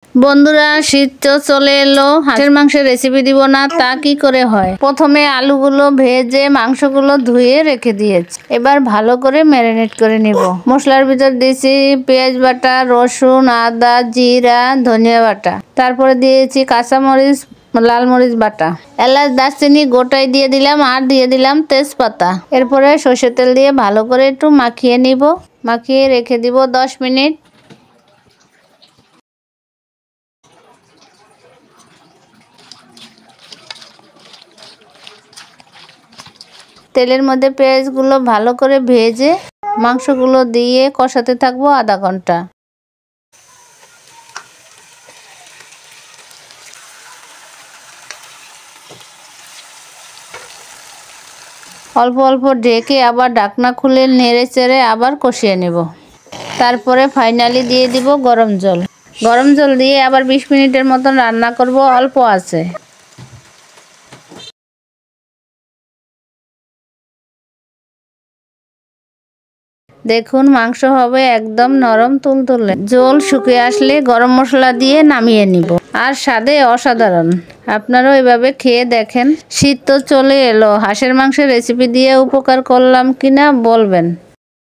বন্ধুরা, শীত তো চলে এলো, হাঁসের মাংসের রেসিপি দিব না তা কি করে হয়। প্রথমে আলুগুলো ভেজে মাংসগুলো ধুয়ে রেখে দিয়েছি। এবার ভালো করে ম্যারিনেট করে নিব। মশলার ভিতর দিয়েছি পেঁয়াজ বাটা, রসুন, আদা, জিরা, ধনিয়া বাটা। তারপরে দিয়েছি কাঁচামরিচ, লাল মরিচ বাটা, এলাচ, দারচিনি গোটাই দিয়ে দিলাম, আর দিয়ে দিলাম তেজপাতা। এরপরে সর্ষের তেল দিয়ে ভালো করে একটু মাখিয়ে নিব। মাখিয়ে রেখে দিব 10 মিনিট। তেলের মধ্যে পেঁয়াজগুলো ভালো করে ভেজে মাংসগুলো দিয়ে কষাতে থাকবো আধা ঘন্টা। অল্প অল্প ঢেকে আবার ঢাকনা খুলে নেড়ে চেড়ে আবার কষিয়ে নেব। তারপরে ফাইনালি দিয়ে দিব গরম জল। গরম জল দিয়ে আবার 20 মিনিটের মতন রান্না করব অল্প আঁচে। দেখুন, মাংস হবে একদম নরম তুলতুলে। ঝোল শুকিয়ে আসলে গরম মশলা দিয়ে নামিয়ে নিব। আর স্বাদে অসাধারণ। আপনারাও এভাবে খেয়ে দেখেন। শীত তো চলে এলো, হাঁসের মাংসের রেসিপি দিয়ে উপকার করলাম কিনা বলবেন।